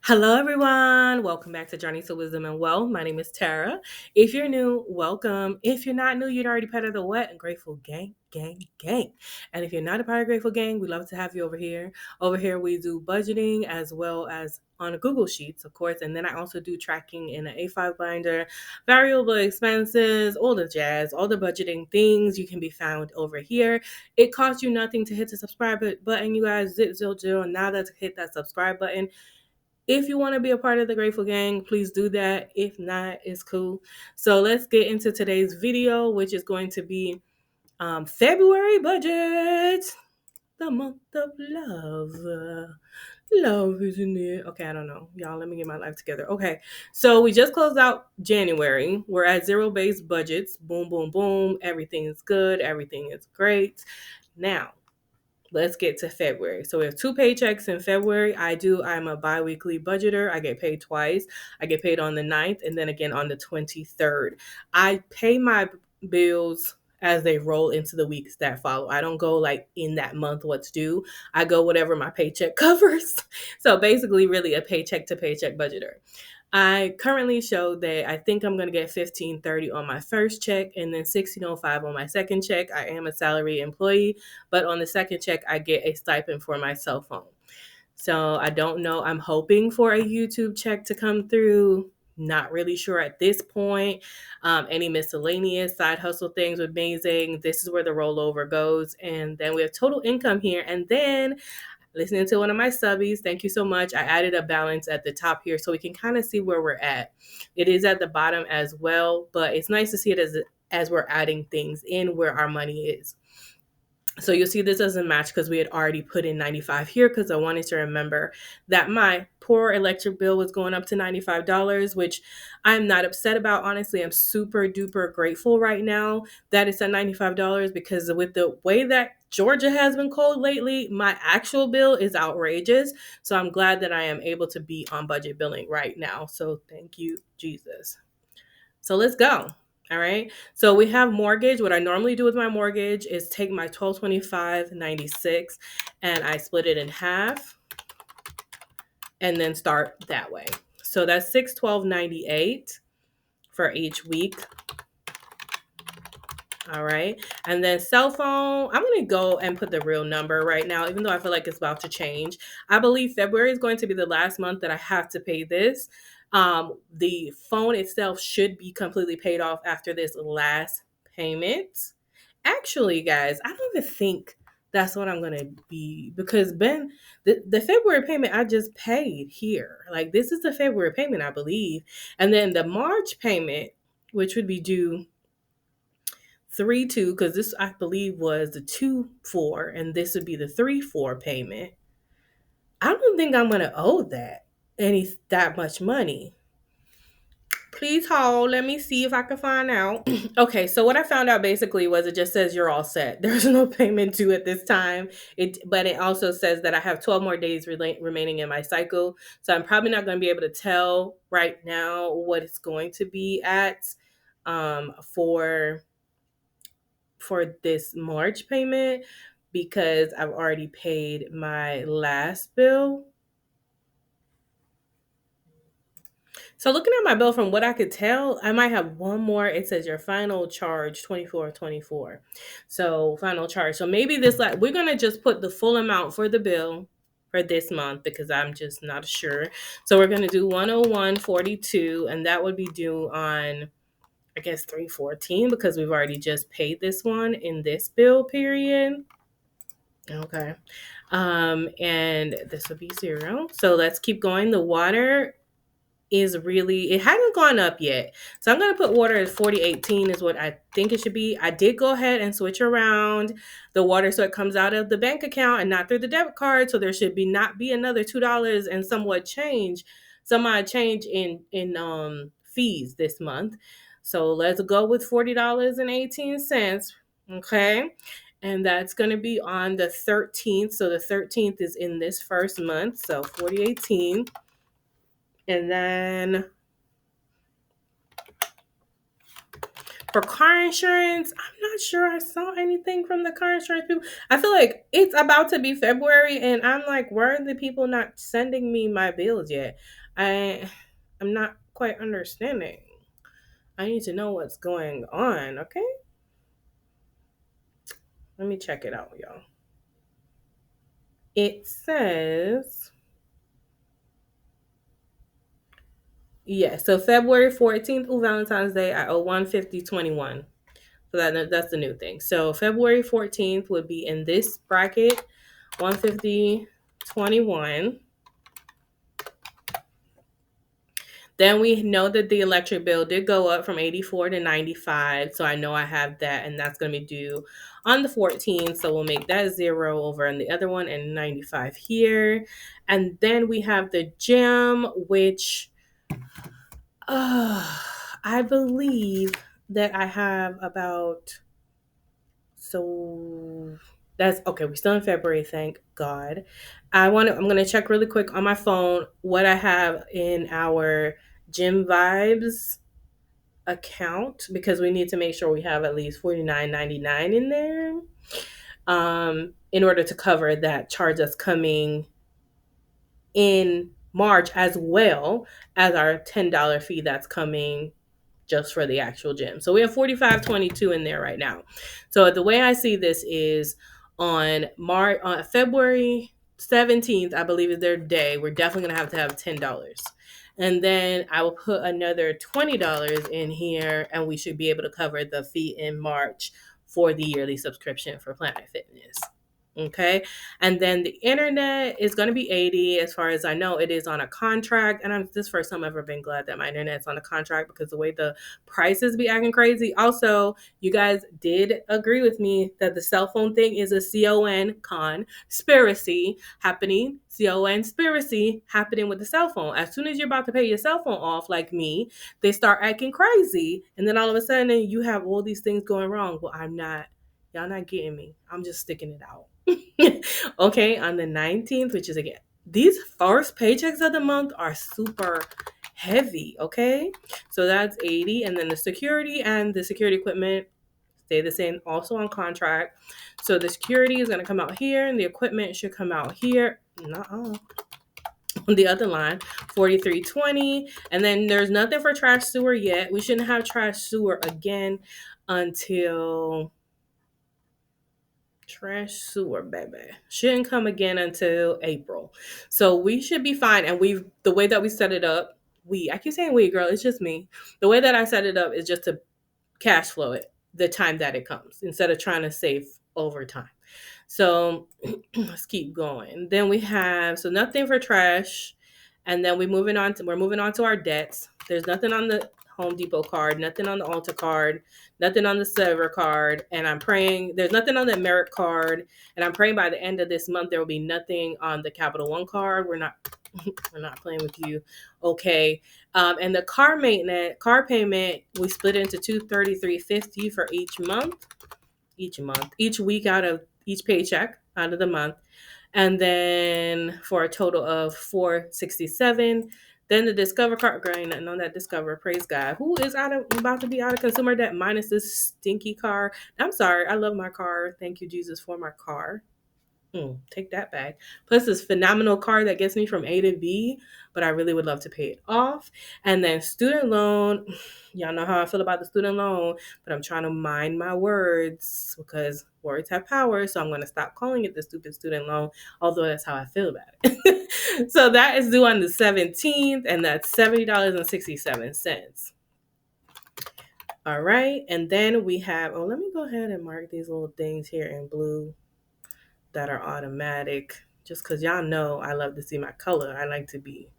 Hello, everyone. Welcome back to Journey to Wisdom and Wealth. My name is Tara. If you're new, welcome. If you're not new, you're already part of the Wet and Grateful Gang, gang, gang. And if you're not a part of Grateful Gang, we love to have you over here. Over here, we do budgeting as well as on Google Sheets, of course. And then I also do tracking in an A5 binder, variable expenses, all the jazz, all the budgeting things you can be found over here. It costs you nothing to hit the subscribe button, you guys. Zip, zip, zero. Now that's hit that subscribe button. If you want to be a part of the Grateful Gang, please do that. If not, it's cool. So let's get into today's video, which is going to be February budget, the month of love. Love, isn't it? Okay, I don't know. Y'all, let me get my life together. Okay, so we just closed out January. We're at zero based budgets. Boom, boom, boom. Everything is good. Everything is great. Now, let's get to February. So we have two paychecks in February. I'm a bi-weekly budgeter. I get paid twice. I get paid on the 9th and then again on the 23rd. I pay my bills as they roll into the weeks that follow. I don't go like in that month what's due. I go whatever my paycheck covers. So basically really a paycheck to paycheck budgeter. I currently show that I think I'm going to get 1530 on my first check and then 1605 on my second check. I am a salary employee, but on the second check, I get a stipend for my cell phone. So I don't know. I'm hoping for a YouTube check to come through. Not really sure at this point. Any miscellaneous side hustle things with amazing. This is where the rollover goes. And then we have total income here. And then listening to one of my subbies. Thank you so much. I added a balance at the top here so we can kind of see where we're at. It is at the bottom as well, but it's nice to see it as we're adding things in where our money is. So you'll see this doesn't match because we had already put in 95 here because I wanted to remember that my poor electric bill was going up to $95, which I'm not upset about. Honestly, I'm super duper grateful right now that it's at $95 because with the way that Georgia has been cold lately, my actual bill is outrageous. So I'm glad that I am able to be on budget billing right now. So thank you, Jesus. So let's go. All right. So we have mortgage. What I normally do with my mortgage is take my 1225.96 and I split it in half and then start that way. So that's 612.98 for each week. All right. And then cell phone, I'm going to go and put the real number right now, even though I feel like it's about to change. I believe February is going to be the last month that I have to pay this. The phone itself should be completely paid off after this last payment. Actually, guys, I don't even think that's what I'm going to be because the February payment I just paid here. Like this is the February payment, I believe. And then the March payment, which would be due 3-2 because this I believe was the 2-4 and this would be the 3-4 payment. I don't think I'm gonna owe that much money. Please hold. Let me see if I can find out. Okay, so what I found out basically was it just says you're all set. There's no payment due at this time. But it also says that I have 12 more days remaining in my cycle. So I'm probably not going to be able to tell right now what it's going to be at for this March payment because I've already paid my last bill. So looking at my bill from what I could tell, I might have one more. It says your final charge 24.24. So final charge. So maybe we're going to just put the full amount for the bill for this month because I'm just not sure. So we're going to do 101.42 and that would be due on I guess 3/14 because we've already just paid this one in this bill period. Okay. And this would be 0. So let's keep going. The water it hasn't gone up yet. So I'm going to put water at 4018 is what I think it should be. I did go ahead and switch around the water so it comes out of the bank account and not through the debit card. So there should not be another $2 and some odd change in fees this month. So let's go with $40.18. Okay. And that's going to be on the 13th. So the 13th is in this first month. So 4018. And then For car insurance, I'm not sure I saw anything from the car insurance people. I feel like it's about to be February, and I'm like, why are the people not sending me my bills yet? I'm not quite understanding. I need to know what's going on. Okay, let me check it out, y'all. It says, yeah, so February 14th, oh, Valentine's Day, I owe 150.21. So that's the new thing. So February 14th would be in this bracket, 150.21. Then we know that the electric bill did go up from 84 to 95. So I know I have that, and that's going to be due on the 14th. So we'll make that 0 over on the other one and 95 here. And then we have the gym, which I believe that I have about, so that's okay. We're still in February, thank God. I'm gonna check really quick on my phone what I have in our Gym Vibes account, because we need to make sure we have at least $49.99 in there. In order to cover that charge that's coming in March, as well as our $10 fee that's coming just for the actual gym. So we have 45.22 in there right now. So the way I see this is on February 17th, I believe is their day. We're definitely gonna have $10. And then I will put another $20 in here, and we should be able to cover the fee in March for the yearly subscription for Planet Fitness. Okay. And then the internet is going to be 80. As far as I know, it is on a contract. And this first time I've ever been glad that my internet's on a contract, because the way the prices be acting crazy. Also, you guys did agree with me that the cell phone thing is a conspiracy happening. Conspiracy happening with the cell phone. As soon as you're about to pay your cell phone off, like me, they start acting crazy. And then all of a sudden you have all these things going wrong. Well, I'm not. Y'all not getting me. I'm just sticking it out. Okay, on the 19th, which is again, these first paychecks of the month are super heavy. Okay, so that's 80. And then the security and the security equipment stay the same, also on contract. So the security is going to come out here, and the equipment should come out here. Nuh-uh. On the other line, 43.20. And then there's nothing for trash sewer yet. We shouldn't have trash sewer again until trash sewer, baby. Shouldn't come again until April. So we should be fine. And the way that we set it up, I keep saying we, girl, it's just me. The way that I set it up is just to cash flow it the time that it comes, instead of trying to save over time. So let's keep going. Then we have, so nothing for trash. And then we're moving on to our debts. There's nothing on the Home Depot card, nothing on the Ulta card, nothing on the Sever card. And I'm praying, there's nothing on the Merit card. And I'm praying by the end of this month, there will be nothing on the Capital One card. We're not playing with you. Okay. And the car payment, we split into $233.50 for each week out of each paycheck out of the month. And then for a total of $467. Then the Discover card, girl, ain't nothing on that Discover. Praise God. Who is about to be out of consumer debt minus this stinky car? I'm sorry. I love my car. Thank you, Jesus, for my car. Take that back. Plus this phenomenal car that gets me from A to B, but I really would love to pay it off. And then student loan. Y'all know how I feel about the student loan, but I'm trying to mind my words, because words have power. So I'm going to stop calling it the stupid student loan, although that's how I feel about it. So that is due on the 17th, and that's $70.67. All right. And then we have, let me go ahead and mark these little things here in blue that are automatic, just because y'all know I love to see my color. I like to be,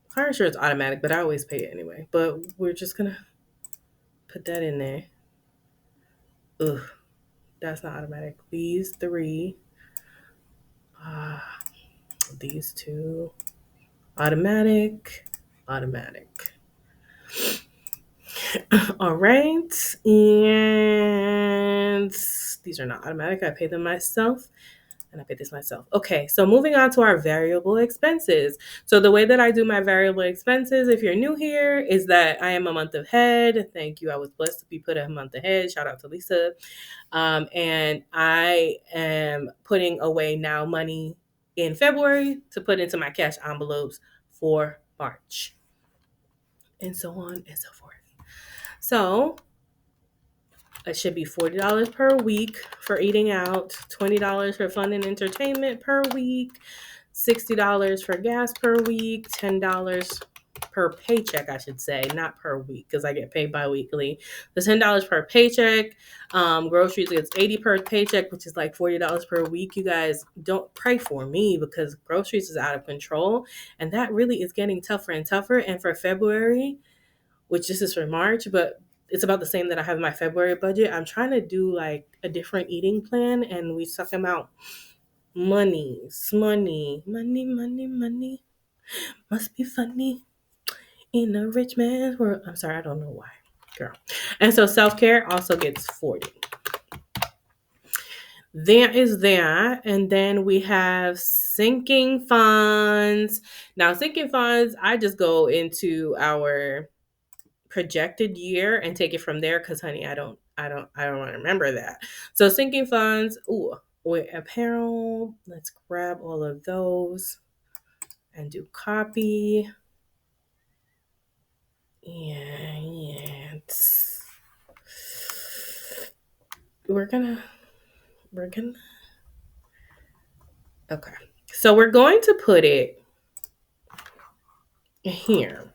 car insurance automatic, but I always pay it anyway. But we're just gonna put that in there. Ugh, that's not automatic. These three, these two, automatic. All right, and these are not automatic. I pay them myself. and I paid this myself. Okay, so moving on to our variable expenses. So the way that I do my variable expenses, if you're new here, is that I am a month ahead. Thank you. I was blessed to be put a month ahead. Shout out to Lisa. And I am putting away now money in February to put into my cash envelopes for March, and so on and so forth. So it should be $40 per week for eating out, $20 for fun and entertainment per week, $60 for gas per week, $10 per paycheck, I should say, not per week because I get paid bi-weekly. The $10 per paycheck. Groceries gets $80 per paycheck, which is like $40 per week. You guys don't pray for me because groceries is out of control, and that really is getting tougher and tougher. And for February, which this is for March, but it's about the same that I have in my February budget. I'm trying to do like a different eating plan, and we suck them out. Money. Must be funny in a rich man's world. I'm sorry, I don't know why, girl. And so self-care also gets 40. There is that. And then we have sinking funds. Now, sinking funds, I just go into our projected year and take it from there because honey, I don't want to remember that. So sinking funds, with apparel, let's grab all of those and do copy. And we're gonna okay. So we're going to put it here.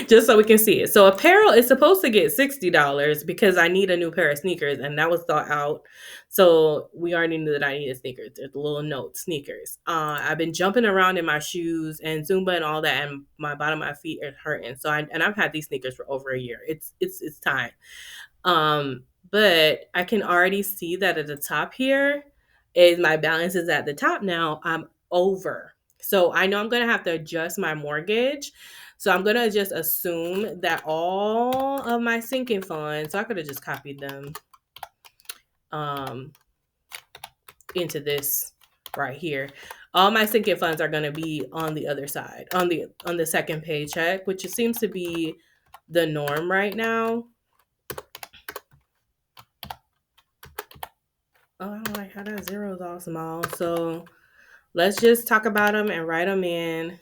Just so we can see it. So apparel is supposed to get $60 because I need a new pair of sneakers, and that was thought out. So we already knew that I needed sneakers. There's a little note, sneakers. I've been jumping around in my shoes and Zumba and all that, and my bottom of my feet are hurting. So I've had these sneakers for over a year. It's time. But I can already see that at the top here is my balance is at the top now. I'm over. So I know I'm going to have to adjust my mortgage. So I'm going to just assume that all of my sinking funds, so I could have just copied them into this right here. All my sinking funds are going to be on the other side, on the second paycheck, which seems to be the norm right now. Oh, I don't like how that zero is all small. So let's just talk about them and write them in.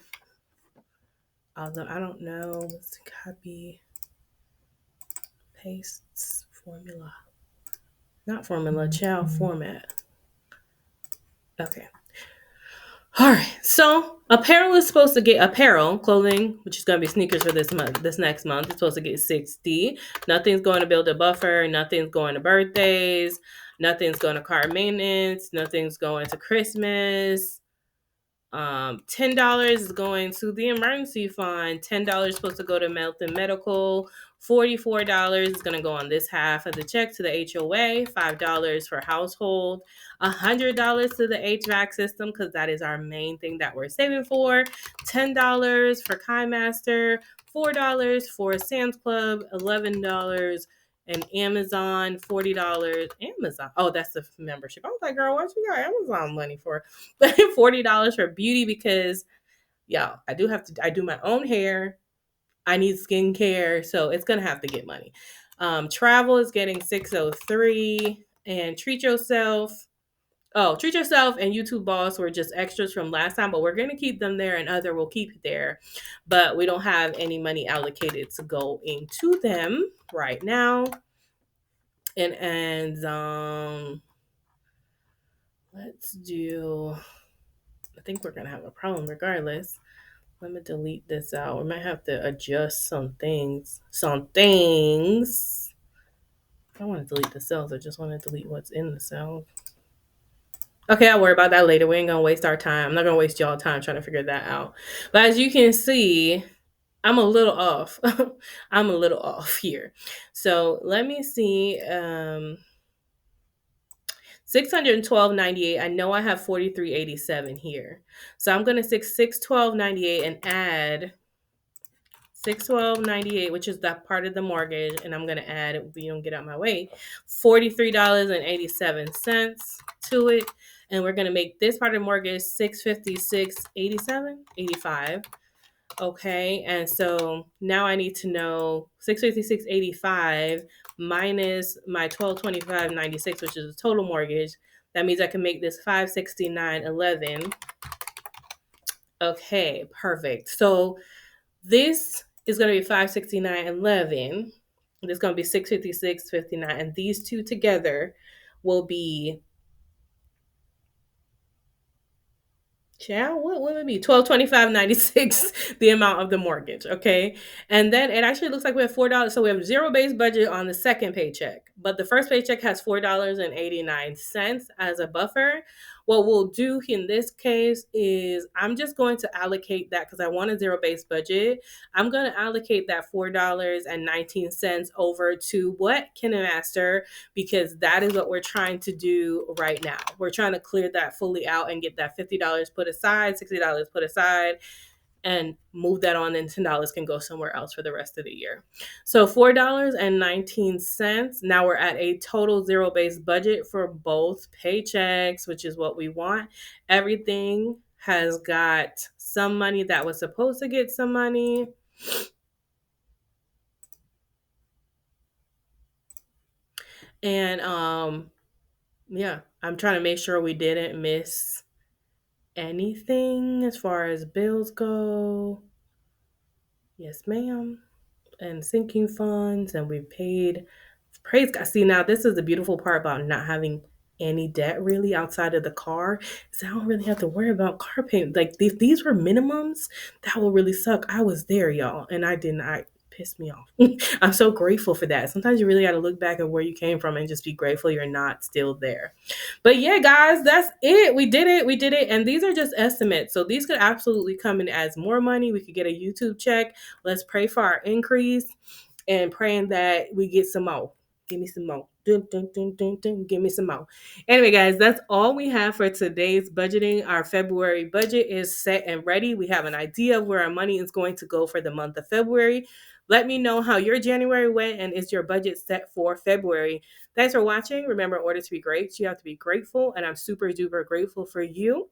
Although I don't know. Let's copy, pastes, formula. Not formula, child, format. Okay. All right. So apparel is supposed to get apparel, clothing, which is going to be sneakers for this month. This next month, it's supposed to get 60. Nothing's going to build a buffer. Nothing's going to birthdays. Nothing's going to car maintenance. Nothing's going to Christmas. $10 is going to the emergency fund. $10 is supposed to go to health and medical. $44 is going to go on this half of the check to the HOA. $5 for household. $100 to the HVAC system because that is our main thing that we're saving for. $10 for KaiMaster. $4 for Sam's Club. $11 and Amazon. $40. Amazon. Oh, that's the membership. I was like, girl, what you got Amazon money for? $40 for beauty because, yeah, I do my own hair. I need skincare, so it's gonna have to get money. Travel is getting $603, and treat yourself and YouTube Boss were just extras from last time, but we're gonna keep them there, and other we'll keep it there, but we don't have any money allocated to go into them right now. And let's do. I think we're gonna have a problem regardless. Let me delete this out. We might have to adjust some things. I don't want to delete the cells. I just want to delete what's in the cells. Okay, I'll worry about that later. We ain't going to waste our time. I'm not going to waste y'all time trying to figure that out. But as you can see, I'm a little off. I'm a little off here. So let me see. $612.98. I know I have $43.87 here. So I'm going to stick $612.98 and add $612.98, which is that part of the mortgage, and I'm going to add, if you don't get out my way, $43.87 to it. and we're going to make this part of the mortgage 656.87, 85. Okay, and so now I need to know 656.85 minus my 1225.96, which is the total mortgage. That means I can make this 569.11. Okay, perfect. So this is going to be 569.11. This is going to be 656.59, and these two together will be, what would it be? 1225.96, the amount of the mortgage. Okay. And then it actually looks like we have $4. So we have zero base budget on the second paycheck, but the first paycheck has $4.89 as a buffer. What we'll do in this case is I'm just going to allocate that because I want a zero base budget. I'm going to allocate that $4.19 over to what? KineMaster, because that is what we're trying to do right now. We're trying to clear that fully out and get that $50 put aside, $60 put aside, and move that on, and $10 can go somewhere else for the rest of the year. So $4.19. Now we're at a total zero base budget for both paychecks, which is what we want. Everything has got some money that was supposed to get some money. And yeah, I'm trying to make sure we didn't miss anything as far as bills go. Yes, ma'am. And sinking funds, and we paid. Praise God. See, now this is the beautiful part about not having any debt really outside of the car, is I don't really have to worry about car payment. Like these were minimums that will really suck. I was there, y'all, and I didn't. I pissed me off. I'm so grateful for that. Sometimes you really got to look back at where you came from and just be grateful you're not still there. But yeah, guys, that's it. We did it. We did it. And these are just estimates. So these could absolutely come in as more money. We could get a YouTube check. Let's pray for our increase and praying that we get some more. Give me some more. Dun, dun, dun, dun, dun. Give me some more. Anyway, guys, that's all we have for today's budgeting. Our February budget is set and ready. We have an idea of where our money is going to go for the month of February. Let me know how your January went, and is your budget set for February? Thanks for watching. Remember, in order to be great, you have to be grateful, and I'm super duper grateful for you.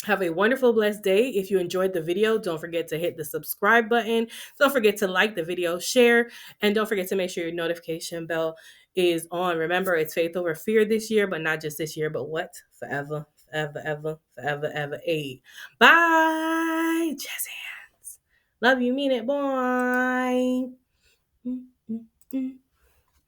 Have a wonderful, blessed day. If you enjoyed the video, don't forget to hit the subscribe button. Don't forget to like the video, share, and don't forget to make sure your notification bell is on. Remember, it's faith over fear this year, but not just this year, but what? Forever, forever, ever, forever, ever. Hey, bye. Jazz hands. Love you, mean it, boy.